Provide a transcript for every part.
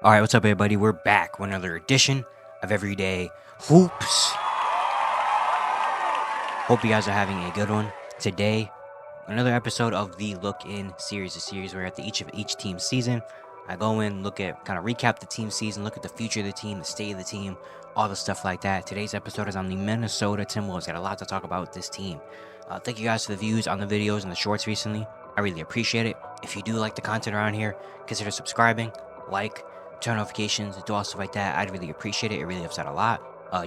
All right, what's up, everybody? We're back with another edition of Everyday Hoops. Hope you guys are having a good one. Today, another episode of the Look In series, a series where at the each team's season, I go in, look at, kind of recap the team season, look at the future of the team, the state of the team, all the stuff like that. Today's episode is on the Minnesota Timberwolves. Got a lot to talk about with this team. Thank you guys for the views on the videos and the shorts recently. I really appreciate it. If you do like the content around here, consider subscribing, like, turn notifications, do all stuff like that. I'd really appreciate it. It really helps out a lot.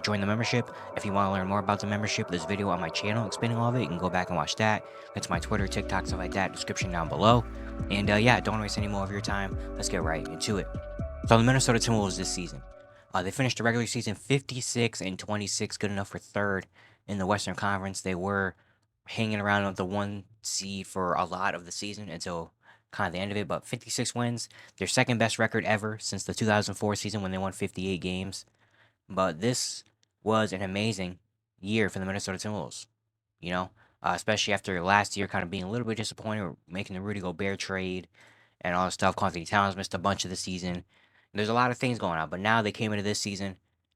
Join the membership. If you want to learn more about the membership, there's a video on my channel explaining all of it. You can go back and watch that. That's my Twitter, TikTok, stuff like that. Description down below. And yeah, don't waste any more of your time. Let's get right into it. So the Minnesota Timberwolves this season, they finished the regular season 56-26, good enough for third in the Western Conference. They were hanging around with the 1 seed for a lot of the season until kind of the end of it, but 56 wins, their second best record ever since the 2004 season when they won 58 games. But this was an amazing year for the Minnesota Timberwolves, you know, especially after last year kind of being a little bit disappointed, with making the Rudy Gobert trade and all the stuff. Anthony Towns missed a bunch of the season. There's a lot of things going on, but now they came into this season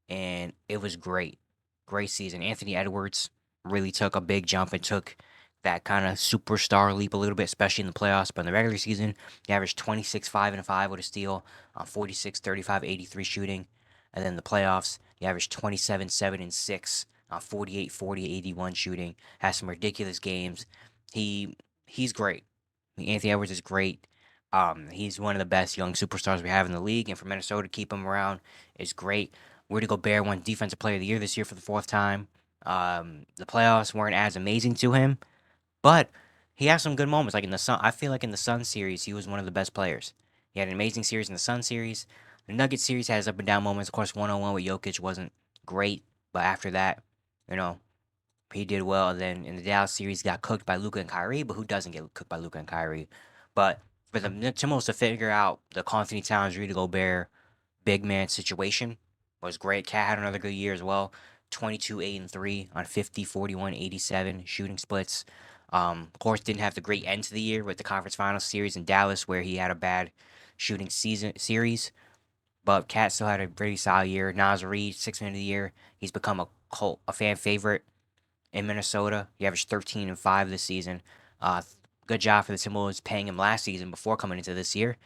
and it was great. Great season. Anthony Edwards really took a big jump and took that kind of superstar leap a little bit, especially in the playoffs. But in the regular season, he averaged 26, 5 and 5 with a steal, 46, 35, 83 shooting. And then the playoffs, he averaged 27, 7 and 6, 48, 40, 81 shooting. Has some ridiculous games. He's great. Anthony Edwards is great. He's one of the best young superstars we have in the league, and for Minnesota to keep him around is great. Rudy Gobert won Defensive Player of the Year this year for the fourth time. The playoffs weren't as amazing to him, but he has some good moments. Like in the Sun, I feel like in the Sun series, he was one of the best players. He had an amazing series in the Sun series. The Nuggets series has up and down moments. Of course, 1-on-1 with Jokic wasn't great, but after that, you know, he did well. And then in the Dallas series, got cooked by Luka and Kyrie, but who doesn't get cooked by Luka and Kyrie? But for the Timberwolves to figure out the Anthony Towns, Rudy Gobert big man situation was great. Cat had another good year as well. 22, 8 and 3 on 50, 41, 87 shooting splits. Of course, didn't have the great end to the year with the conference finals series in Dallas, where he had a bad shooting series. But Cat still had a pretty solid year. Naz Reid, 6 man of the year. He's become a fan favorite in Minnesota. He averaged 13 and 5 this season. Good job for the Timberwolves paying him last season before coming into this year,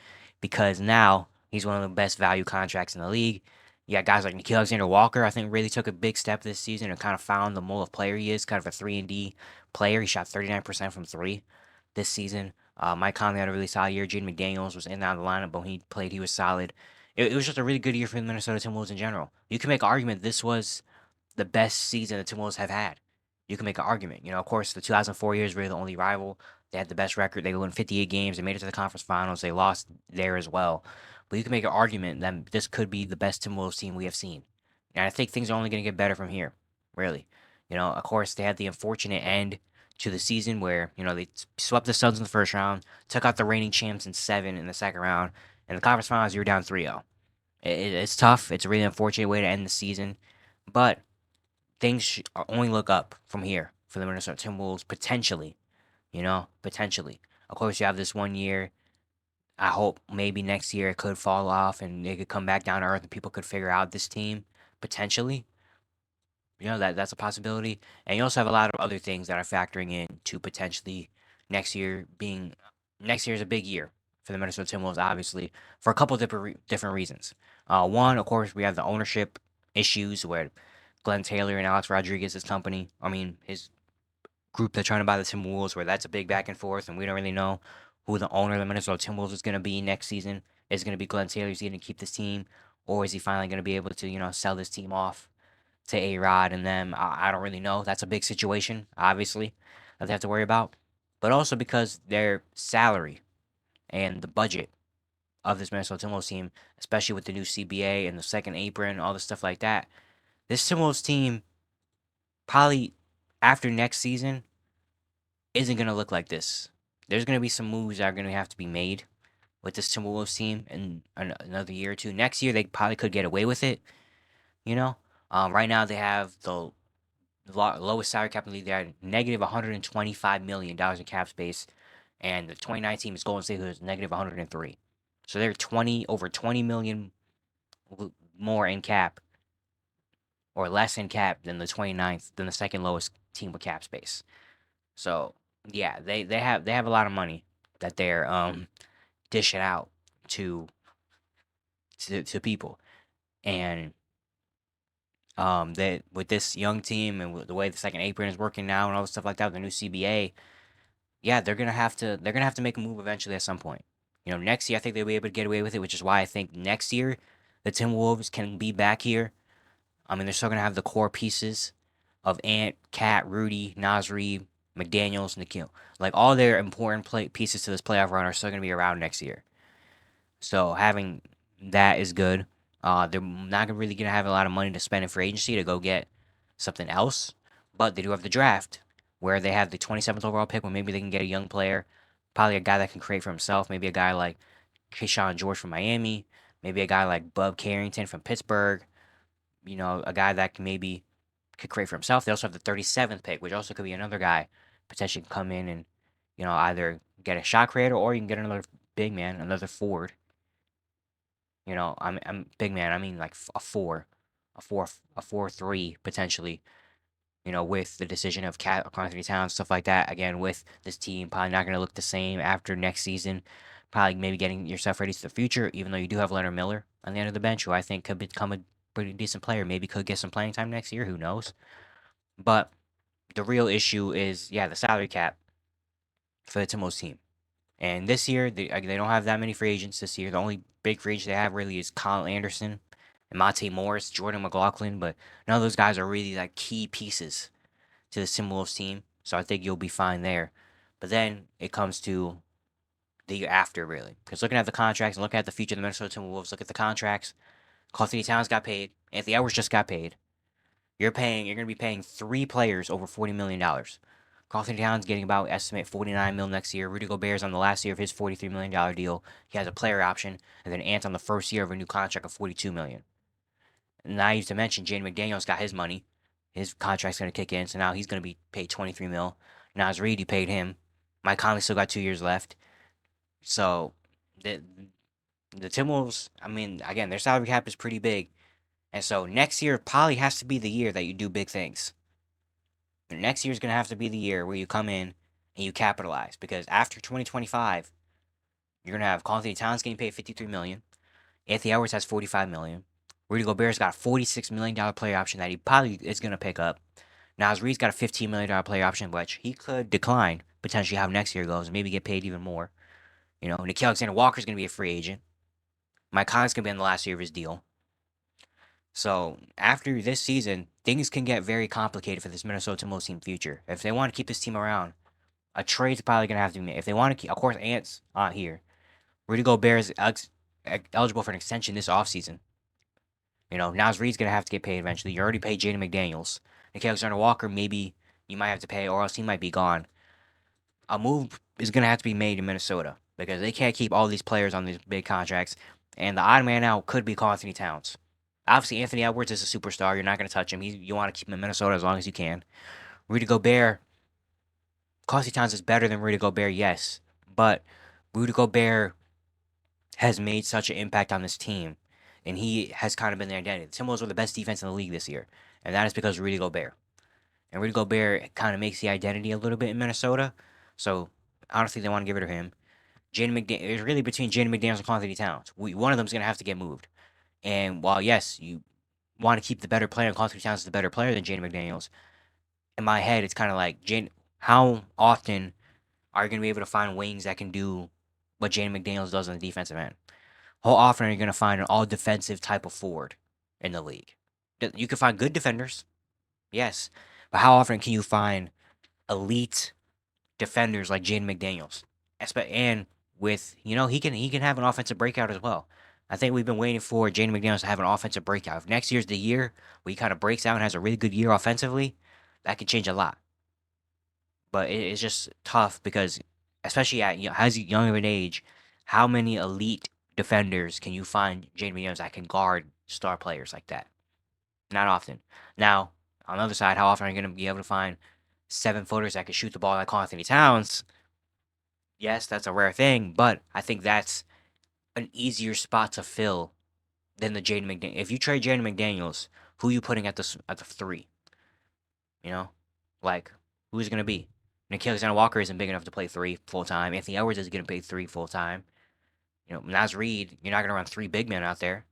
because now he's one of the best value contracts in the league. You got guys like Nickeil Alexander-Walker, I think really took a big step this season and kind of found the mold of player he is, kind of a 3-and-D player. He shot 39% from 3 this season. Mike Conley had a really solid year. Jaden McDaniels was in and out of the lineup, but when he played, he was solid. It was just a really good year for the Minnesota Timberwolves in general. You can make an argument this was the best season the Timberwolves have had. You can make an argument. You know, of course, the 2004 years were the only rival. They had the best record. They won 58 games. They made it to the conference finals. They lost there as well. But you can make an argument that this could be the best Timberwolves team we have seen. And I think things are only going to get better from here, really. You know, of course, they had the unfortunate end to the season where, you know, they swept the Suns in the first round, took out the reigning champs in 7 in the second round. And the conference finals, you were down 3-0. It's tough. It's a really unfortunate way to end the season. But things only look up from here for the Minnesota Timberwolves, potentially. You know, potentially. Of course, you have this 1 year. I hope maybe next year it could fall off and they could come back down to earth and people could figure out this team potentially. You know, that's a possibility. And you also have a lot of other things that are factoring in to potentially next year being next year is a big year for the Minnesota Timberwolves, obviously, for a couple of different reasons. One, of course, we have the ownership issues where Glenn Taylor and Alex Rodriguez's company, I mean, his group that's trying to buy the Timberwolves, where that's a big back and forth, and we don't really know who the owner of the Minnesota Timberwolves is going to be next season. Is it going to be Glenn Taylor? Is he going to keep this team, or is he finally going to be able to, you know, sell this team off to A Rod and them? I don't really know. That's a big situation, obviously, that they have to worry about. But also because their salary and the budget of this Minnesota Timberwolves team, especially with the new CBA and the second apron, all the stuff like that, this Timberwolves team probably after next season isn't going to look like this. There's going to be some moves that are going to have to be made with this Timberwolves team in another year or two. Next year, they probably could get away with it, you know? Right now, they have the lowest salary cap in the league. They're negative $125 million in cap space. And the 2019 is Golden State, who's negative 103. So they're over 20 million more in cap or less in cap than the 29th, than the second lowest team with cap space. So yeah, they have a lot of money that they're dishing out to to people, and that with this young team and with the way the second apron is working now and all the stuff like that, the new CBA, yeah, they're gonna have to make a move eventually at some point. Next year I think they'll be able to get away with it, which is why I think next year the Timberwolves can be back here. I mean, they're still gonna have the core pieces of Ant, Cat, Rudy, Nasri, McDaniels, Nikhil. Like all their important pieces to this playoff run are still gonna be around next year. So having that is good. They're not really gonna have a lot of money to spend in free agency to go get something else, but they do have the draft where they have the 27th overall pick, where maybe they can get a young player, probably a guy that can create for himself. Maybe a guy like Keyshawn George from Miami, maybe a guy like Bub Carrington from Pittsburgh. A guy that can maybe could create for himself. They also have the 37th pick, which also could be another guy potentially can come in and either get a shot creator or you can get another big man, another forward. I'm big man. I mean like a four, a 4-3 potentially. With the decision of Anthony Towns, stuff like that. Again, with this team probably not going to look the same after next season. Probably maybe getting yourself ready for the future, even though you do have Leonard Miller on the end of the bench, who I think could become a pretty decent player. Maybe could get some playing time next year. Who knows? But the real issue is, yeah, the salary cap for the Timberwolves team. And this year, they don't have that many free agents this year. The only big free agent they have really is Kyle Anderson and Monte Morris, Jordan McLaughlin, but none of those guys are really like key pieces to the Timberwolves team. So I think you'll be fine there. But then it comes to the year after, really. Because looking at the contracts and looking at the future of the Minnesota Timberwolves, look at the contracts. Anthony Towns got paid. Anthony Edwards just got paid. You're going to be paying three players over $40 million. Anthony Towns getting about estimate $49 million next year. Rudy Gobert's on the last year of his $43 million deal. He has a player option, and then Ant on the first year of a new contract of $42 million. And now you have to mention Jaden McDaniels got his money. His contract's going to kick in, so now he's going to be paid $23 million. Naz Reid, you paid him. Mike Conley still got 2 years left. So the Timberwolves, I mean, again, their salary cap is pretty big. And so next year probably has to be the year that you do big things. Next year is going to have to be the year where you come in and you capitalize, because after 2025, you're going to have Anthony Towns getting paid $53 million. Anthony Edwards has $45 million. Rudy Gobert's got a $46 million player option that he probably is going to pick up. Naz Reid's got a $15 million player option, which he could decline, potentially how next year goes, and maybe get paid even more. Nickeil Alexander Walker's going to be a free agent. Mike Conley's going to be in the last year of his deal. So after this season, things can get very complicated for this Minnesota Timberwolves team future. If they want to keep this team around, a trade's probably going to have to be made. If they want to keep, of course, Ant's not here. Rudy Gobert is eligible for an extension this offseason. Naz Reid's going to have to get paid eventually. You already paid Jaden McDaniels. Nickeil Alexander Walker, maybe you might have to pay, or else he might be gone. A move is going to have to be made in Minnesota because they can't keep all these players on these big contracts. And the odd man out could be Anthony Towns. Obviously, Anthony Edwards is a superstar. You're not going to touch him. You want to keep him in Minnesota as long as you can. Rudy Gobert, Anthony Towns is better than Rudy Gobert, yes. But Rudy Gobert has made such an impact on this team. And he has kind of been their identity. The Timberwolves were the best defense in the league this year. And that is because of Rudy Gobert. And Rudy Gobert kind of makes the identity a little bit in Minnesota. So I don't think they want to give it to him. It's really between Jaden McDaniels and Anthony Towns. One of them is going to have to get moved. And while, yes, you want to keep the better player, and Anthony Towns is the better player than Jaden McDaniels, in my head, it's kind of like, how often are you going to be able to find wings that can do what Jaden McDaniels does on the defensive end? How often are you going to find an all-defensive type of forward in the league? You can find good defenders, yes, but how often can you find elite defenders like Jaden McDaniels? And with, he can have an offensive breakout as well. I think we've been waiting for Jaden McDaniels to have an offensive breakout. If next year's the year where he kind of breaks out and has a really good year offensively, that could change a lot. But it's just tough because, especially at as young of an age, how many elite defenders can you find Jaden McDaniels that can guard star players like that? Not often. Now, on the other side, how often are you going to be able to find 7-footers that can shoot the ball like Anthony Towns? Yes, that's a rare thing, but I think that's an easier spot to fill than the Jaden McDaniels. If you trade Jaden McDaniels, who you putting at the 3? You know, like who's it gonna be? Nikhil Alexander Walker isn't big enough to play 3 full time. Anthony Edwards isn't gonna play 3 full time. Naz Reid, you're not gonna run 3 big men out there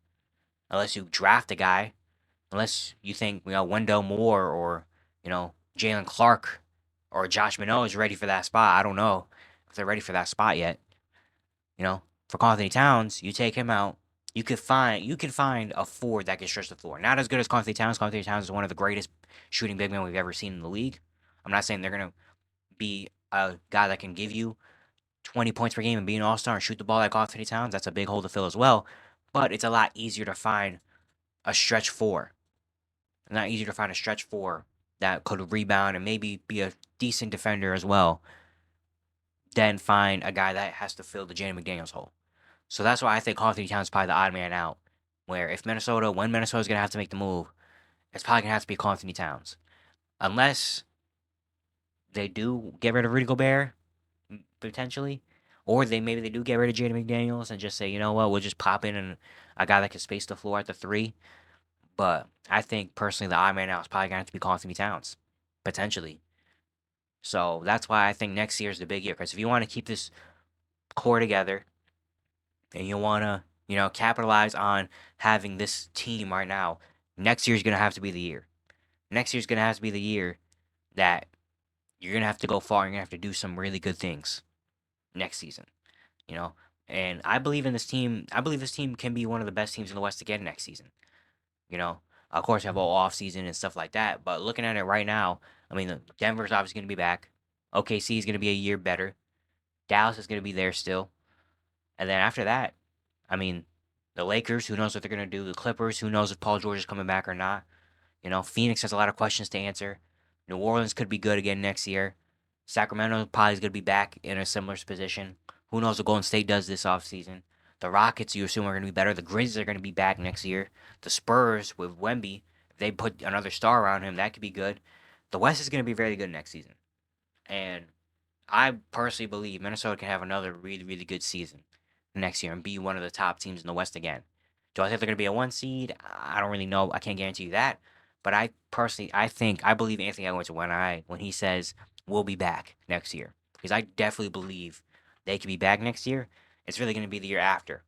unless you draft a guy. Unless you think Wendell Moore or Jalen Clark or Josh Minot is ready for that spot. I don't know if they're ready for that spot yet. For Anthony Towns, you take him out. You can find a forward that can stretch the floor. Not as good as Anthony Towns. Anthony Towns is one of the greatest shooting big men we've ever seen in the league. I'm not saying they're gonna be a guy that can give you 20 points per game and be an all-star and shoot the ball like Anthony Towns. That's a big hole to fill as well. But it's a lot easier to find a stretch 4. It's not easier to find a stretch 4 that could rebound and maybe be a decent defender as well than find a guy that has to fill the Jaden McDaniels hole. So that's why I think Anthony Towns is probably the odd man out. Where when Minnesota's going to have to make the move, it's probably going to have to be Anthony Towns. Unless they do get rid of Rudy Gobert, potentially. Or maybe they do get rid of Jaden McDaniels and just say, you know what, we'll just pop in a guy that can space the floor at the 3. But I think personally the odd man out is probably going to have to be Anthony Towns. Potentially. So that's why I think next year is the big year. Because if you want to keep this core together and you want to, capitalize on having this team right now, next year is going to have to be the year. Next year is going to have to be the year that you're going to have to go far. You're going to have to do some really good things next season. And I believe in this team. I believe this team can be one of the best teams in the West again next season. Of course, you have all off season and stuff like that. But looking at it right now, I mean, Denver's obviously going to be back. OKC is going to be a year better. Dallas is going to be there still. And then after that, I mean, the Lakers, who knows what they're going to do. The Clippers, who knows if Paul George is coming back or not. Phoenix has a lot of questions to answer. New Orleans could be good again next year. Sacramento probably is going to be back in a similar position. Who knows what Golden State does this offseason. The Rockets, you assume, are going to be better. The Grizzlies are going to be back next year. The Spurs, with Wemby, if they put another star around him, that could be good. The West is going to be very good next season. And I personally believe Minnesota can have another really, really good season next year and be one of the top teams in the West again. Do I think they're going to be a 1 seed? I don't really know. I can't guarantee you that. But I believe Anthony Edwards when he says we'll be back next year. Because I definitely believe they could be back next year. It's really going to be the year after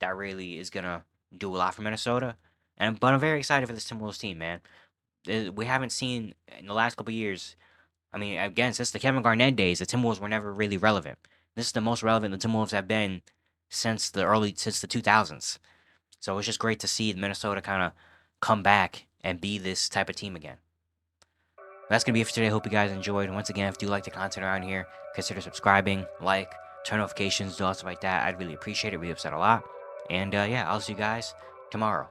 that really is going to do a lot for Minnesota. But I'm very excited for this Timberwolves team, man. We haven't seen in the last couple of years. I mean, again, since the Kevin Garnett days, the Timberwolves were never really relevant. This is the most relevant the Timberwolves have been since the 2000s. So it's just great to see Minnesota kind of come back and be this type of team again. That's going to be it for today. I hope you guys enjoyed. Once again, if you like the content around here, consider subscribing, turn notifications, do all stuff like that. I'd really appreciate it. We upset a lot. And yeah, I'll see you guys tomorrow.